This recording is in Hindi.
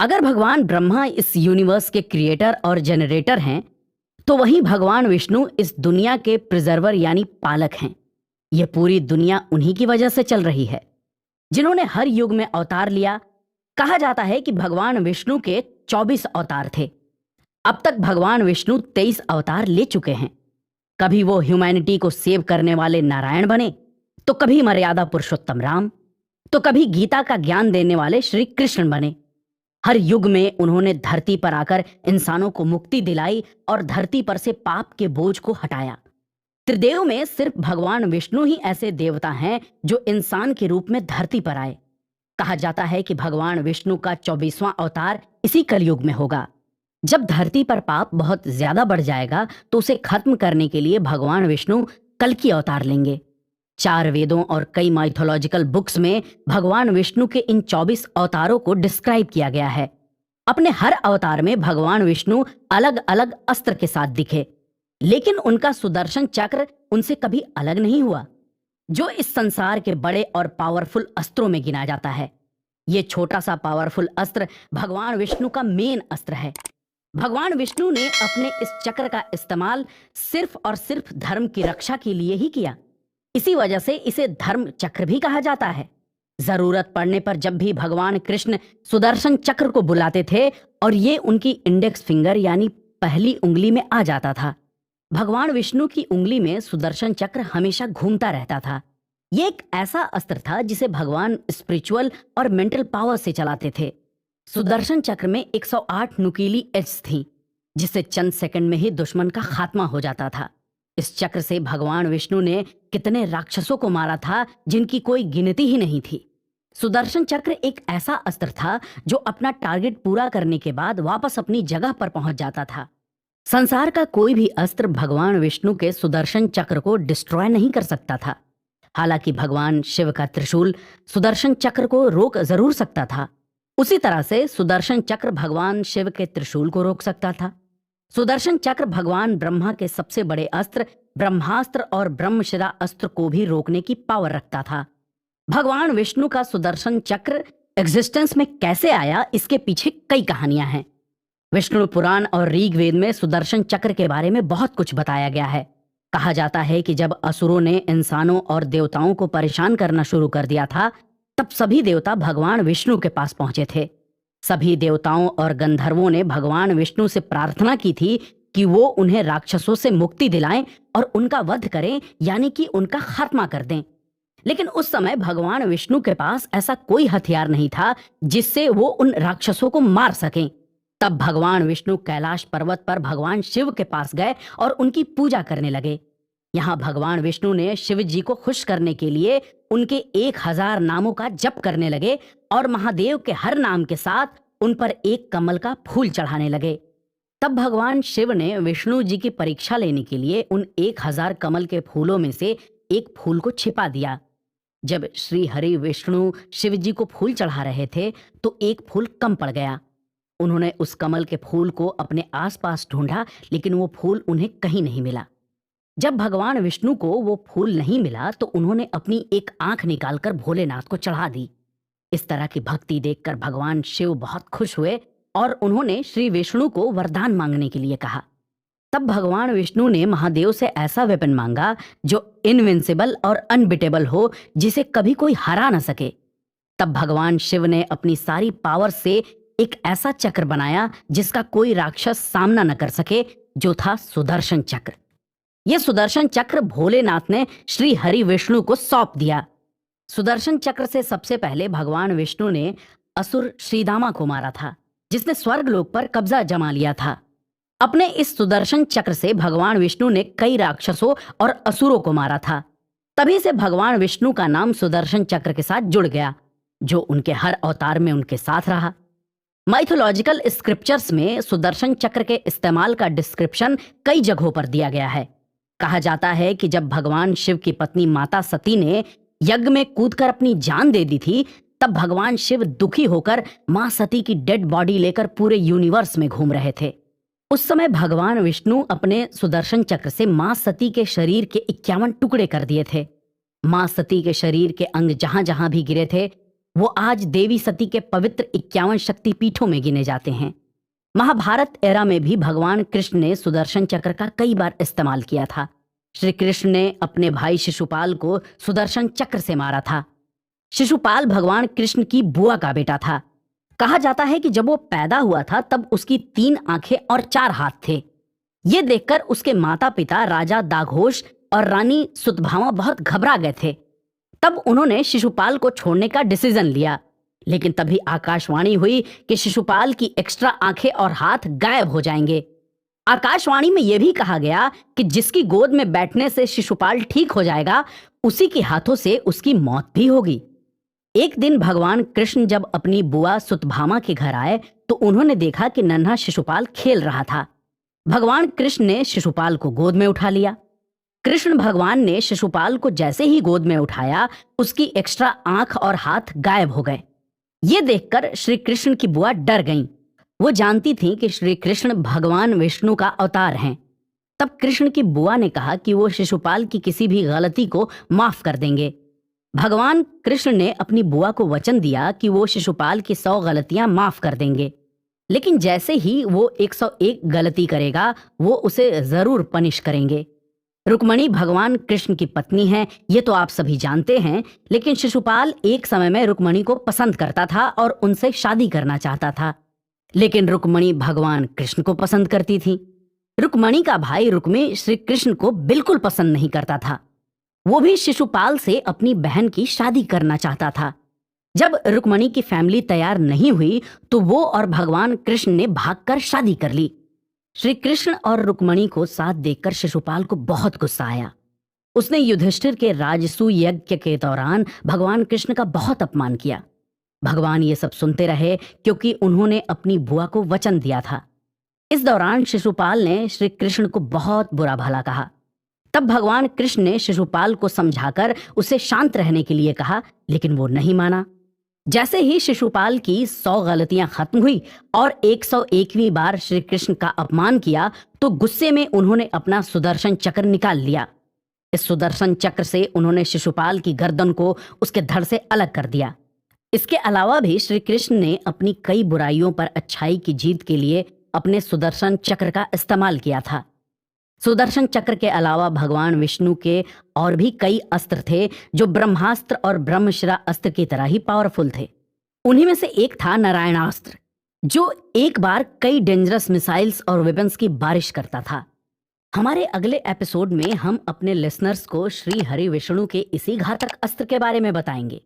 अगर भगवान ब्रह्मा इस यूनिवर्स के क्रिएटर और जनरेटर हैं, तो वहीं भगवान विष्णु इस दुनिया के प्रिजर्वर यानी पालक हैं। यह पूरी दुनिया उन्हीं की वजह से चल रही है, जिन्होंने हर युग में अवतार लिया। कहा जाता है कि भगवान विष्णु के 24 अवतार थे। अब तक भगवान विष्णु 23 अवतार ले चुके हैं। कभी वो ह्यूमैनिटी को सेव करने वाले नारायण बने, तो कभी मर्यादा पुरुषोत्तम राम, तो कभी गीता का ज्ञान देने वाले श्री कृष्ण बने। हर युग में उन्होंने धरती पर आकर इंसानों को मुक्ति दिलाई और धरती पर से पाप के बोझ को हटाया। त्रिदेव में सिर्फ भगवान विष्णु ही ऐसे देवता हैं जो इंसान के रूप में धरती पर आए। कहा जाता है कि भगवान विष्णु का 24वां अवतार इसी कलयुग में होगा। जब धरती पर पाप बहुत ज्यादा बढ़ जाएगा, तो उसे खत्म करने के लिए भगवान विष्णु कल्कि अवतार लेंगे। 4 वेदों और कई माइथोलॉजिकल बुक्स में भगवान विष्णु के इन 24 अवतारों को डिस्क्राइब किया गया है। अपने हर अवतार में भगवान विष्णु अलग अलग अस्त्र के साथ दिखे, लेकिन उनका सुदर्शन चक्र उनसे कभी अलग नहीं हुआ, जो इस संसार के बड़े और पावरफुल अस्त्रों में गिना जाता है। ये छोटा सा पावरफुल अस्त्र भगवान विष्णु का मेन अस्त्र है। भगवान विष्णु ने अपने इस चक्र का इस्तेमाल सिर्फ और सिर्फ धर्म की रक्षा के लिए ही किया। इसी वजह से इसे धर्म चक्र भी कहा जाता है। जरूरत पड़ने पर जब भी भगवान कृष्ण सुदर्शन चक्र को बुलाते थे और ये उनकी इंडेक्स फिंगर यानी पहली उंगली में आ जाता था, भगवान विष्णु की उंगली में सुदर्शन चक्र हमेशा घूमता रहता था। ये एक ऐसा अस्त्र था जिसे भगवान स्पिरिचुअल और मेंटल पावर से चलाते थे। सुदर्शन चक्र में 108 नुकीली एज थी, जिससे चंद सेकंड में ही दुश्मन का खात्मा हो जाता था। इस चक्र से भगवान विष्णु ने कितने राक्षसों को मारा था जिनकी कोई गिनती ही नहीं थी। सुदर्शन चक्र एक ऐसा अस्त्र था जो अपना टारगेट पूरा करने के बाद वापस अपनी जगह पर पहुंच जाता था। संसार का कोई भी अस्त्र भगवान विष्णु के सुदर्शन चक्र को डिस्ट्रॉय नहीं कर सकता था। हालांकि भगवान शिव का त्रिशूल सुदर्शन चक्र को रोक जरूर सकता था, उसी तरह से सुदर्शन चक्र भगवान शिव के त्रिशूल को रोक सकता था। सुदर्शन चक्र भगवान ब्रह्मा के सबसे बड़े अस्त्र ब्रह्मास्त्र और ब्रह्मशिरा अस्त्र को भी रोकने की पावर रखता था। भगवान विष्णु का सुदर्शन चक्र एग्जिस्टेंस में कैसे आया, इसके पीछे कई कहानियां हैं। विष्णु पुराण और ऋग्वेद में सुदर्शन चक्र के बारे में बहुत कुछ बताया गया है। कहा जाता है कि जब असुरों ने इंसानों और देवताओं को परेशान करना शुरू कर दिया था, तब सभी देवता भगवान विष्णु के पास पहुंचे थे। सभी देवताओं और गंधर्वों ने भगवान विष्णु से प्रार्थना की थी कि वो उन्हें राक्षसों से मुक्ति दिलाएं और उनका वध करें, यानी कि उनका खात्मा कर दें। लेकिन उस समय भगवान विष्णु के पास ऐसा कोई हथियार नहीं था जिससे वो उन राक्षसों को मार सकें। तब भगवान विष्णु कैलाश पर्वत पर भगवान शिव के पास गए और उनकी पूजा करने लगे। यहाँ भगवान विष्णु ने शिव जी को खुश करने के लिए उनके 1000 नामों का जप करने लगे और महादेव के हर नाम के साथ उन पर एक कमल का फूल चढ़ाने लगे। तब भगवान शिव ने विष्णु जी की परीक्षा लेने के लिए उन 1000 कमल के फूलों में से एक फूल को छिपा दिया। जब श्री हरि विष्णु शिव जी को फूल चढ़ा रहे थे तो एक फूल कम पड़ गया। उन्होंने उस कमल के फूल को अपने आसपास ढूंढा, लेकिन वो फूल उन्हें कहीं नहीं मिला। जब भगवान विष्णु को वो फूल नहीं मिला तो उन्होंने अपनी एक आंख निकालकर भोलेनाथ को चढ़ा दी। इस तरह की भक्ति देखकर भगवान शिव बहुत खुश हुए और उन्होंने श्री विष्णु को वरदान मांगने के लिए कहा। तब भगवान विष्णु ने महादेव से ऐसा वेपन मांगा जो इनविंसिबल और अनबिटेबल हो, जिसे कभी कोई हरा न सके। तब भगवान शिव ने अपनी सारी पावर से एक ऐसा चक्र बनाया जिसका कोई राक्षस सामना न कर सके, जो था सुदर्शन चक्र। यह सुदर्शन चक्र भोलेनाथ ने श्री हरि विष्णु को सौंप दिया। सुदर्शन चक्र से सबसे पहले भगवान विष्णु ने असुर श्रीदामा को मारा था, जिसने स्वर्गलोक पर कब्जा जमा लिया था। अपने इस सुदर्शन चक्र से भगवान विष्णु ने कई राक्षसों और असुरों को मारा था। तभी से भगवान विष्णु का नाम सुदर्शन चक्र के साथ जुड़ गया, जो उनके हर अवतार में उनके साथ रहा। माइथोलॉजिकल स्क्रिप्चर्स में सुदर्शन चक्र के इस्तेमाल का डिस्क्रिप्शन कई जगहों पर दिया गया है। कहा जाता है कि जब भगवान शिव की पत्नी माता सती ने यज्ञ में कूदकर अपनी जान दे दी थी, तब भगवान शिव दुखी होकर मां सती की डेड बॉडी लेकर पूरे यूनिवर्स में घूम रहे थे। उस समय भगवान विष्णु अपने सुदर्शन चक्र से मां सती के शरीर के 51 टुकड़े कर दिए थे। मां सती के शरीर के अंग जहां जहां भी गिरे थे, वो आज देवी सती के पवित्र 51 शक्ति पीठों में गिने जाते हैं। महाभारत एरा में भी भगवान कृष्ण ने सुदर्शन चक्र का कई बार इस्तेमाल किया था। श्री कृष्ण ने अपने भाई शिशुपाल को सुदर्शन चक्र से मारा था। शिशुपाल भगवान कृष्ण की बुआ का बेटा था। कहा जाता है कि जब वो पैदा हुआ था तब उसकी 3 आंखें और 4 हाथ थे। ये देखकर उसके माता पिता राजा दाघोष और रानी सुतभामा बहुत घबरा गए थे। तब उन्होंने शिशुपाल को छोड़ने का डिसीजन लिया, लेकिन तभी आकाशवाणी हुई कि शिशुपाल की एक्स्ट्रा आंखें और हाथ गायब हो जाएंगे। आकाशवाणी में यह भी कहा गया कि जिसकी गोद में बैठने से शिशुपाल ठीक हो जाएगा, उसी के हाथों से उसकी मौत भी होगी। एक दिन भगवान कृष्ण जब अपनी बुआ सुतभामा के घर आए तो उन्होंने देखा कि नन्हा शिशुपाल खेल रहा था। भगवान कृष्ण ने शिशुपाल को गोद में उठा लिया। कृष्ण भगवान ने शिशुपाल को जैसे ही गोद में उठाया, उसकी एक्स्ट्रा आंख और हाथ गायब हो गए। ये देखकर श्री कृष्ण की बुआ डर गईं। वो जानती थीं कि श्री कृष्ण भगवान विष्णु का अवतार हैं। तब कृष्ण की बुआ ने कहा कि वो शिशुपाल की किसी भी गलती को माफ कर देंगे। भगवान कृष्ण ने अपनी बुआ को वचन दिया कि वो शिशुपाल की 100 गलतियां माफ कर देंगे, लेकिन जैसे ही वो 101 गलती करेगा, वो उसे जरूर पनिश करेंगे। रुक्मणी भगवान कृष्ण की पत्नी है, ये तो आप सभी जानते हैं, लेकिन शिशुपाल एक समय में रुक्मणी को पसंद करता था और उनसे शादी करना चाहता था। लेकिन रुक्मणी भगवान कृष्ण को पसंद करती थी। रुक्मणी का भाई रुक्मी श्री कृष्ण को बिल्कुल पसंद नहीं करता था। वो भी शिशुपाल से अपनी बहन की शादी करना चाहता था। जब रुक्मणी की फैमिली तैयार नहीं हुई तो वो और भगवान कृष्ण ने भागकर शादी कर ली। श्री कृष्ण और रुक्मणी को साथ देखकर शिशुपाल को बहुत गुस्सा आया। उसने युधिष्ठिर के राजसूय यज्ञ के दौरान भगवान कृष्ण का बहुत अपमान किया। भगवान ये सब सुनते रहे क्योंकि उन्होंने अपनी बुआ को वचन दिया था। इस दौरान शिशुपाल ने श्री कृष्ण को बहुत बुरा भला कहा। तब भगवान कृष्ण ने शिशुपाल को समझाकर उसे शांत रहने के लिए कहा, लेकिन वो नहीं माना। जैसे ही शिशुपाल की 100 गलतियां खत्म हुई और 101वीं बार श्री कृष्ण का अपमान किया तो गुस्से में उन्होंने अपना सुदर्शन चक्र निकाल लिया। इस सुदर्शन चक्र से उन्होंने शिशुपाल की गर्दन को उसके धड़ से अलग कर दिया। इसके अलावा भी श्री कृष्ण ने अपनी कई बुराइयों पर अच्छाई की जीत के लिए अपने सुदर्शन चक्र का इस्तेमाल किया था। सुदर्शन चक्र के अलावा भगवान विष्णु के और भी कई अस्त्र थे जो ब्रह्मास्त्र और ब्रह्मशिरा अस्त्र की तरह ही पावरफुल थे। उन्हीं में से एक था नारायणास्त्र, जो एक बार कई डेंजरस मिसाइल्स और वेपन्स की बारिश करता था। हमारे अगले एपिसोड में हम अपने लिसनर्स को श्री हरि विष्णु के इसी घातक अस्त्र के बारे में बताएंगे।